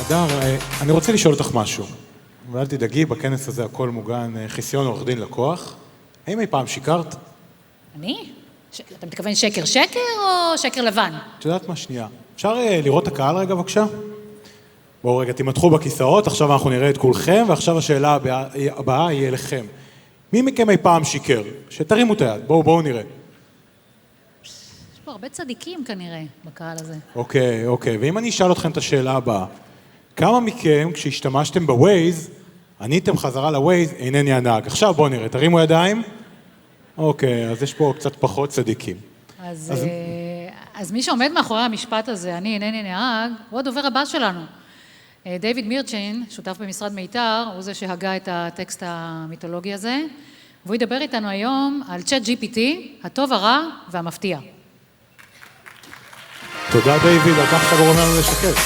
אדר, אני רוצה לשאול אותך משהו. ואל תדאגי, בכנס הזה הכל מוגן, חיסיון עורך דין לקוח. האם אי פעם שיקרת? אני? אתה מתכוון שקר שקר או שקר לבן? את יודעת מה? שנייה. אפשר לראות את הקהל רגע, בבקשה? בואו רגע, תימתחו בכיסאות, עכשיו אנחנו נראה את כולכם, ועכשיו השאלה הבאה יהיה לכם. מי מכם אי פעם שיקר? שתרימו את היד, בואו נראה. יש פה הרבה צדיקים כנראה בקהל הזה. אוקיי, ואם אני אשאל אתכם את השאלה הבאה, כמה מכם, כשהשתמשתם בווייז, עניתם חזרה לווייז, אינני הנהג. עכשיו בואו נראה, תרימו ידיים. אוקיי, אז יש פה קצת פחות צדיקים. אז מי שעומד מאחורי המשפט הזה, אני אינני נהג, הוא הדובר הבא שלנו. דויד מירצ'ין, שותף במשרד מיתר, הוא זה שהגה את הטקסט המיתולוגי הזה, והוא ידבר איתנו היום על צ'אט GPT, הטוב, הרע והמפתיע. תודה דיוויד, על כך שאתה גורם לנו לשקף.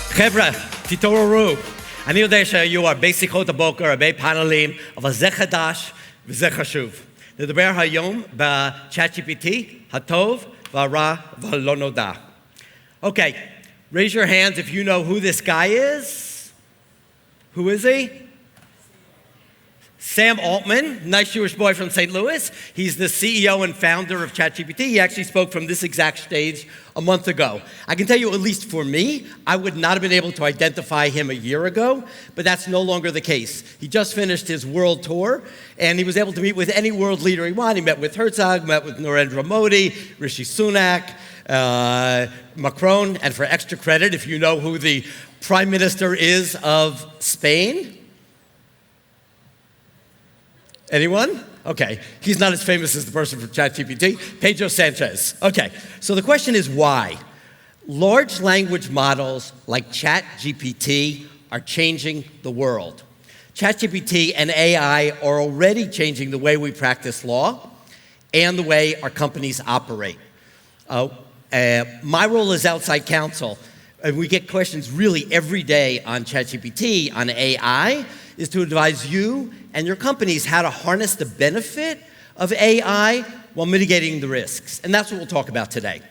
חבר'ה, תתעוררו. אני יודע שהיו הרבה שיחות הבוקר, הרבה פאנלים, אבל זה חדש וזה חשוב. נדבר היום ב-Chat GPT, הטוב והרע והלא נודע. Okay, raise your hands if you know who this guy is. Who is he? Sam Altman, nice Jewish boy from St. Louis. He's the CEO and founder of ChatGPT. He actually spoke from this exact stage a month ago. I can tell you, at least for me, I would not have been able to identify him a year ago, but that's no longer the case. He just finished his world tour, and he was able to meet with any world leader he wanted. He met with Herzog, met with Narendra Modi, Rishi Sunak, Macron, and for extra credit, if you know who the Prime Minister is of Spain. Anyone? Okay, he's not as famous as the person from ChatGPT, Pedro Sanchez. Okay, so the question is why? Large language models like ChatGPT are changing the world. ChatGPT and AI are already changing the way we practice law and the way our companies operate. My role as outside counsel, and we get questions really every day on ChatGPT, on AI, is to advise you and your companies how to harness the benefit of AI while mitigating the risks. And that's what we'll talk about today.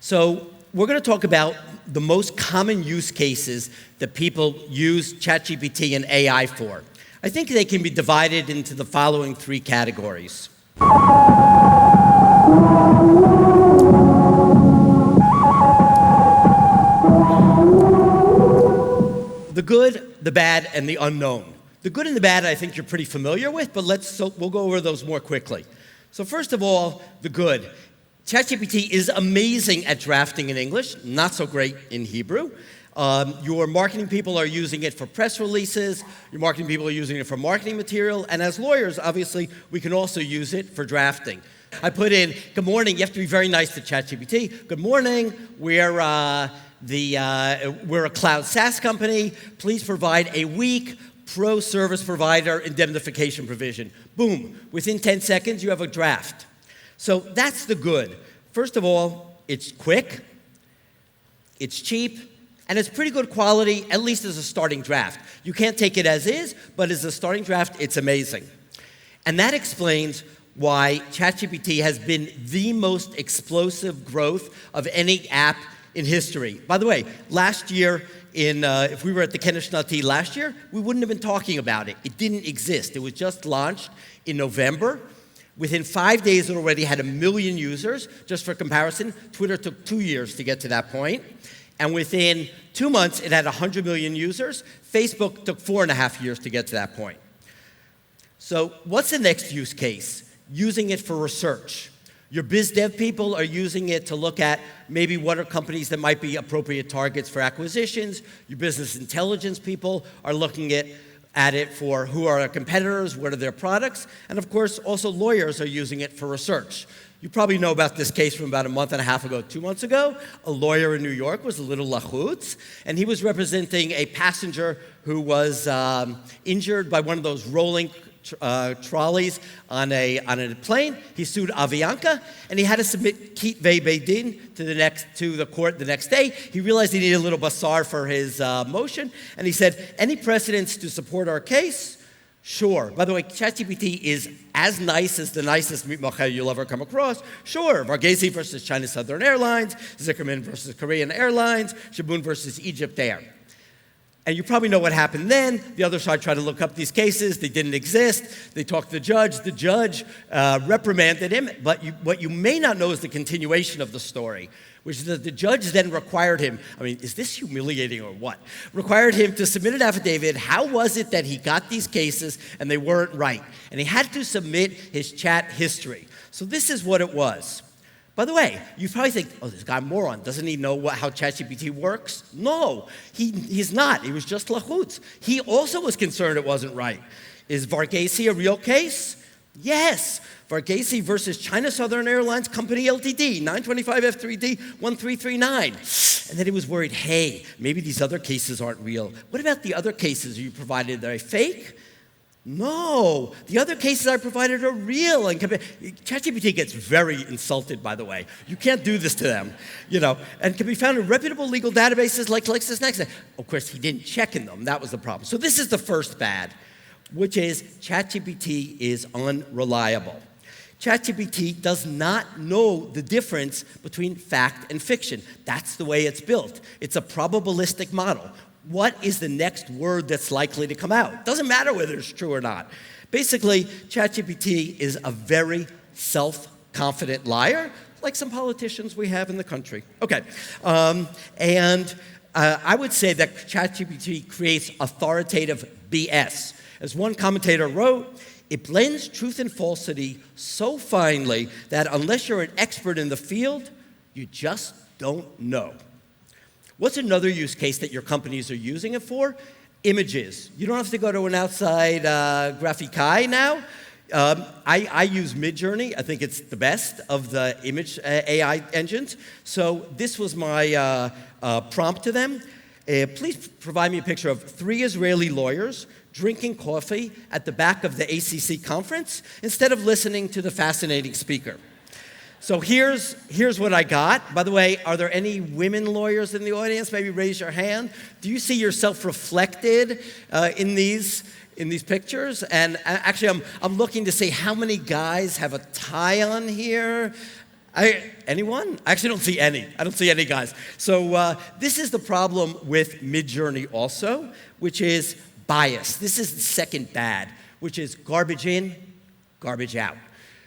So we're going to talk about the most common use cases that people use ChatGPT and AI for. I think they can be divided into the following three categories. The good, the bad, and the unknown. The good and the bad I think you're pretty familiar with, but we'll go over those more quickly. So first of all, the good. ChatGPT is amazing at drafting in English, not so great in Hebrew. Your marketing people are using it for press releases, your marketing people are using it for marketing material, and as lawyers, obviously, we can also use it for drafting. I put in, good morning, you have to be very nice to ChatGPT. Good morning, we're a cloud SaaS company. Please provide a weak pro service provider indemnification provision. Boom, within 10 seconds, you have a draft. So that's the good. First of all, it's quick, it's cheap, and it's pretty good quality, at least as a starting draft. You can't take it as is, but as a starting draft, it's amazing. And that explains why ChatGPT has been the most explosive growth of any app in history. By the way, last year, if we were at the Kennishnati last year, we wouldn't have been talking about it. It didn't exist. It was just launched in November. Within 5 days, it already had 1 million users. Just for comparison, Twitter took 2 years to get to that point. And within 2 months, it had 100 million users. Facebook took 4.5 years to get to that point. So what's the next use case? Using it for research. Your biz dev people are using it to look at maybe what are companies that might be appropriate targets for acquisitions. Your business intelligence people are looking at it for who are our competitors, what are their products, and of course also lawyers are using it for research. You probably know about this case from about 1.5 months ago, 2 months ago. A lawyer in New York was a little lachutz, and he was representing a passenger who was injured by one of those rolling trolleys on a plane. He sued Avianca, and he had to submit Kitvei Beidin to the court the next day. He realized he needed a little basar for his motion, and he said, any precedents to support our case? Sure. By the way, ChatGPT is as nice as the nicest mitmacher you'll ever come across. Sure. Varghese versus China Southern Airlines, Zuckerman versus Korean Airlines, Shaboon versus Egypt Air. And you probably know what happened then. The other side tried to look up these cases. They didn't exist. They talked to the judge. The judge reprimanded him. But what you may not know is the continuation of the story, which is that the judge then required him, I mean, is this humiliating or what? Required him to submit an affidavit. How was it that he got these cases and they weren't right? And he had to submit his chat history. So this is what it was. By the way, you probably think, oh, this guy moron, doesn't he know how ChatGPT works? No, he's not. He was just lachutz. He also was concerned it wasn't right. Is Varghese a real case? Yes. Varghese versus China Southern Airlines Company Ltd, 925 F3D 1339. And then he was worried, hey, maybe these other cases aren't real. What about the other cases you provided? Are they fake? No, the other cases I provided are real. And ChatGPT gets very insulted, by the way. You can't do this to them, and can be found in reputable legal databases like LexisNexis. Of course, he didn't check in them. That was the problem. So this is the first bad, which is ChatGPT is unreliable. ChatGPT does not know the difference between fact and fiction. That's the way it's built. It's a probabilistic model. What is the next word that's likely to come out? Doesn't matter whether it's true or not. Basically, ChatGPT is a very self-confident liar, like some politicians we have in the country. Okay, I would say that ChatGPT creates authoritative BS. As one commentator wrote, it blends truth and falsity so finely that unless you're an expert in the field, you just don't know. What's another use case that your companies are using it for? Images. You don't have to go to an outside graphic now. I use Midjourney. I think it's the best of the image AI engines. So this was my prompt to them. Please provide me a picture of 3 Israeli lawyers drinking coffee at the back of the ACC conference instead of listening to the fascinating speaker. So here's what I got. By the way, are there any women lawyers in the audience? Maybe raise your hand. Do you see yourself reflected in these pictures? And actually, I'm looking to see how many guys have a tie on here. Anyone? I actually don't see any. I don't see any guys. So this is the problem with Midjourney also, which is bias. This is the second bad, which is garbage in, garbage out,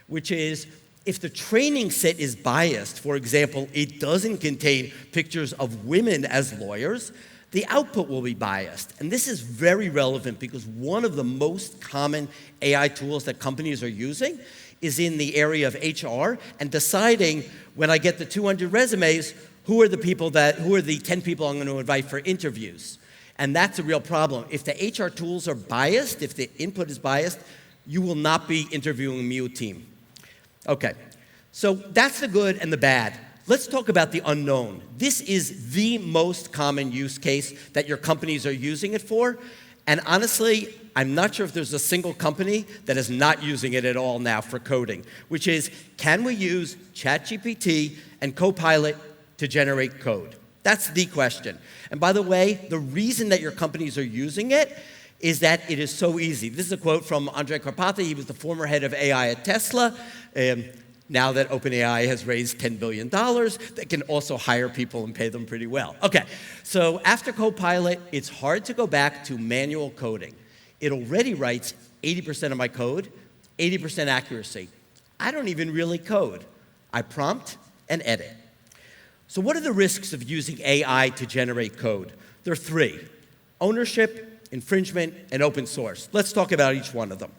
which is if the training set is biased, for example, it doesn't contain pictures of women as lawyers, the output will be biased. And this is very relevant because one of the most common AI tools that companies are using is in the area of HR and deciding when I get the 200 resumes, who are the 10 people I'm going to invite for interviews. And that's a real problem. If the HR tools are biased, if the input is biased, you will not be interviewing a MU team. Okay, so that's the good and the bad. Let's talk about the unknown. This is the most common use case that your companies are using it for. And honestly, I'm not sure if there's a single company that is not using it at all now for coding, which is, can we use ChatGPT and Copilot to generate code? That's the question. And by the way, the reason that your companies are using it is that it is so easy. This is a quote from Andrej Karpathy. He was the former head of AI at Tesla. Now that OpenAI has raised $10 billion, they can also hire people and pay them pretty well. Okay, so after Copilot, it's hard to go back to manual coding. It already writes 80% of my code, 80% accuracy. I don't even really code. I prompt and edit. So what are the risks of using AI to generate code? There are 3: ownership, infringement, and open source. Let's talk about each one of them.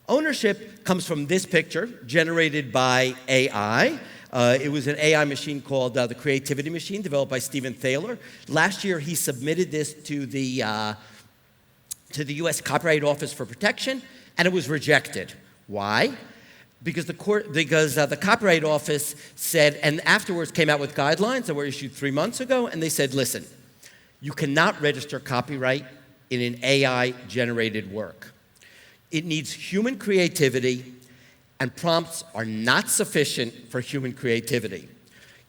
Ownership comes from this picture generated by AI. It was an AI machine called the Creativity Machine, developed by Stephen Thaler. Last year, he submitted this to the U.S. Copyright Office for protection, and it was rejected. Why? Because the Copyright Office said, and afterwards came out with guidelines that were issued 3 months ago, and they said, listen, you cannot register copyright in an AI-generated work. It needs human creativity, and prompts are not sufficient for human creativity.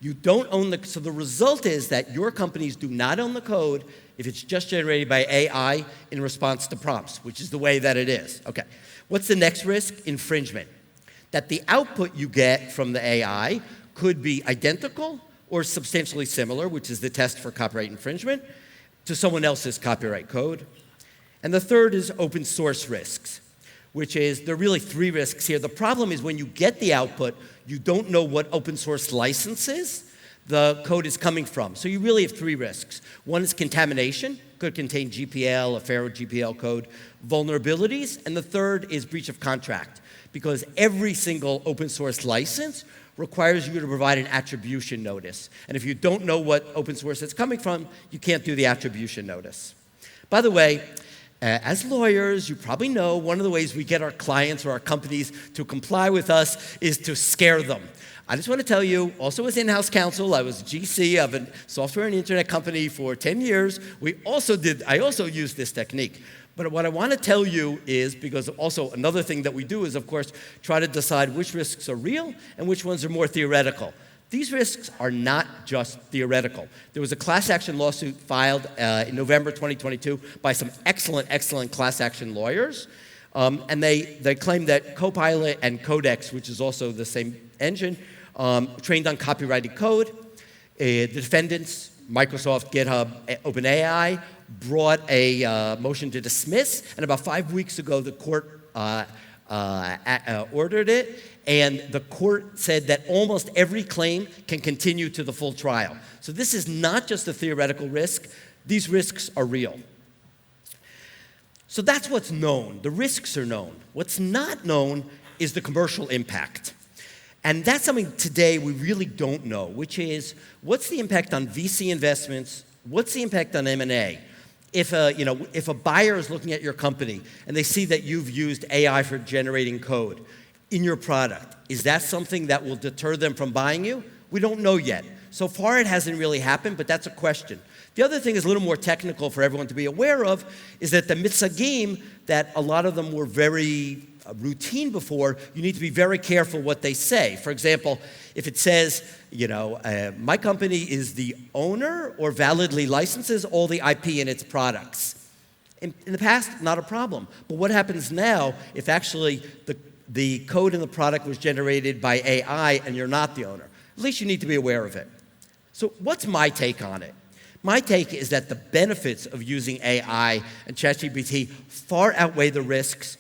You don't own so the result is that your companies do not own the code if it's just generated by AI in response to prompts, which is the way that it is. Okay. What's the next risk? Infringement. That the output you get from the AI could be identical or substantially similar, which is the test for copyright infringement, to someone else's copyright code. And the third is open source risks, which is, there are really three risks here. The problem is when you get the output, you don't know what open source licenses the code is coming from. So you really have three risks. One is contamination, could contain GPL, a Pharaoh GPL code, vulnerabilities, and the third is breach of contract, because every single open source license requires you to provide an attribution notice. And if you don't know what open source it's coming from, you can't do the attribution notice. By the way, as lawyers, you probably know one of the ways we get our clients or our companies to comply with us is to scare them. I just want to tell you, also as in-house counsel, I was GC of a software and internet company for 10 years. I also used this technique. But what I want to tell you is, because also another thing that we do is, of course, try to decide which risks are real and which ones are more theoretical. These risks are not just theoretical. There was a class action lawsuit filed in November 2022 by some excellent class action lawyers. And they claimed that Copilot and Codex, which is also the same engine, trained on copyrighted code. The defendants, Microsoft, GitHub, OpenAI, brought a motion to dismiss, and about 5 weeks ago, the court ordered it, and the court said that almost every claim can continue to the full trial. So this is not just a theoretical risk. These risks are real. So that's what's known. The risks are known. What's not known is the commercial impact. And that's something today we really don't know, which is, what's the impact on VC investments? What's the impact on M&A? If a buyer is looking at your company and they see that you've used AI for generating code in your product, is that something that will deter them from buying you? We don't know yet. So far it hasn't really happened, but that's a question. The other thing is a little more technical for everyone to be aware of, is that the mitzagim, that a lot of them were very routine before, you need to be very careful what they say. For example, if it says, my company is the owner or validly licenses all the IP in its products. In the past, not a problem. But what happens now if actually the code in the product was generated by AI and you're not the owner? At least you need to be aware of it. So what's my take on it? My take is that the benefits of using AI and ChatGPT far outweigh the risks,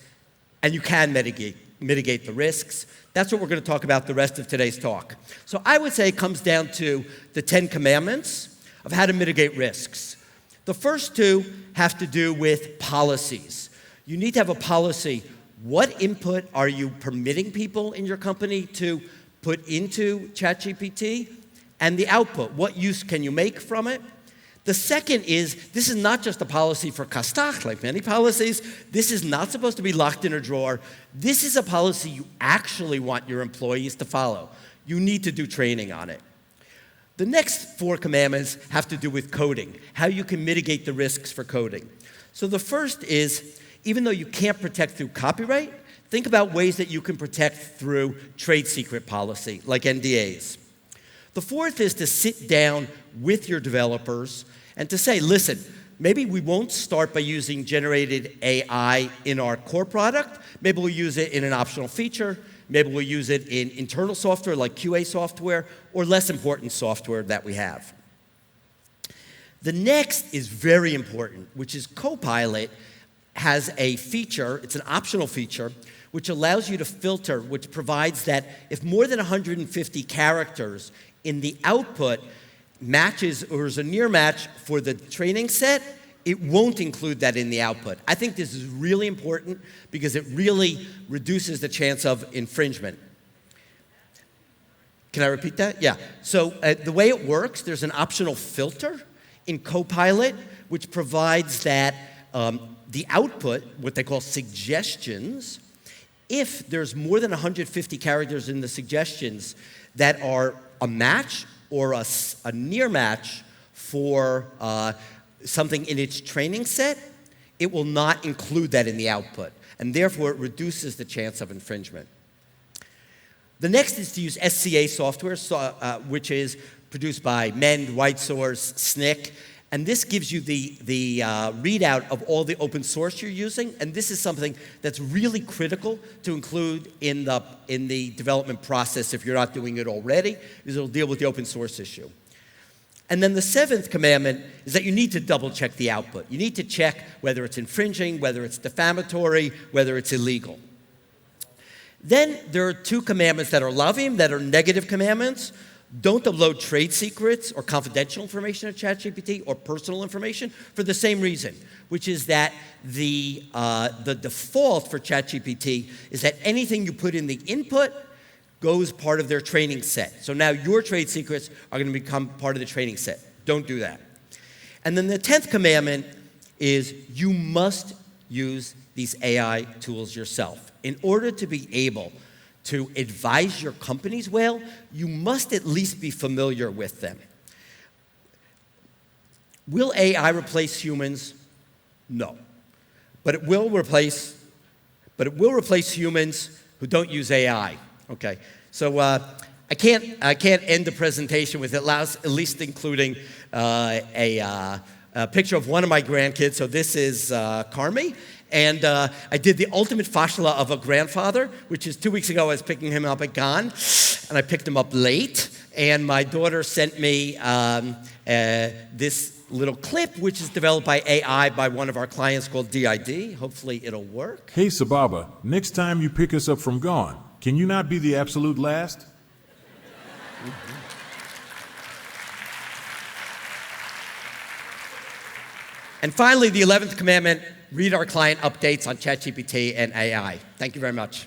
and you can mitigate the risks. That's what we're going to talk about the rest of today's talk. So I would say it comes down to the 10 commandments of how to mitigate risks. The first two have to do with policies. You need to have a policy. What input are you permitting people in your company to put into ChatGPT? And the output, what use can you make from it? The second is, this is not just a policy for Kastach, like many policies. This is not supposed to be locked in a drawer. This is a policy you actually want your employees to follow. You need to do training on it. The next 4 commandments have to do with coding, how you can mitigate the risks for coding. So the first is, even though you can't protect through copyright, think about ways that you can protect through trade secret policy, like NDAs. The fourth is to sit down with your developers and to say, listen, maybe we won't start by using generated AI in our core product. Maybe we'll use it in an optional feature. Maybe we'll use it in internal software like QA software or less important software that we have. The next is very important, which is Copilot has a feature, it's an optional feature, which allows you to filter, which provides that if more than 150 characters in the output matches or is a near match for the training set, it won't include that in the output. I think this is really important because it really reduces the chance of infringement. Can I repeat that? Yeah. So the way it works, there's an optional filter in Copilot which provides that the output, what they call suggestions, if there's more than 150 characters in the suggestions that are a match or a near match for something in its training set, it will not include that in the output, and therefore it reduces the chance of infringement. The next is to use SCA software, which is produced by Mend, White Source, SNCC, and this gives you the readout of all the open source you're using, and this is something that's really critical to include in the development process if you're not doing it already, because it'll deal with the open source issue. And then the seventh commandment is that you need to double check the output. You need to check whether it's infringing, whether it's defamatory, whether it's illegal. Then there are two commandments that are lavim, that are negative commandments. Don't upload trade secrets or confidential information to ChatGPT or personal information for the same reason, which is that the default for ChatGPT is that anything you put in the input goes part of their training set. So now your trade secrets are going to become part of the training set. Don't do that. And then the 10th commandment is you must use these AI tools yourself. In order to be able to advise your companies well, you must at least be familiar with them. Will AI replace humans? No. But it will replace humans who don't use AI. Okay, so I can't end the presentation with at least including a picture of one of my grandkids. So this is Carmi, and I did the ultimate fashla of a grandfather, which is 2 weeks ago. I was picking him up at Gan, and I picked him up late, and my daughter sent me this little clip, which is developed by AI by one of our clients called DID. Hopefully it'll work. Hey, Sababa, next time you pick us up from Gone, can you not be the absolute last? And finally, the 11th commandment, read our client updates on ChatGPT and AI. Thank you very much.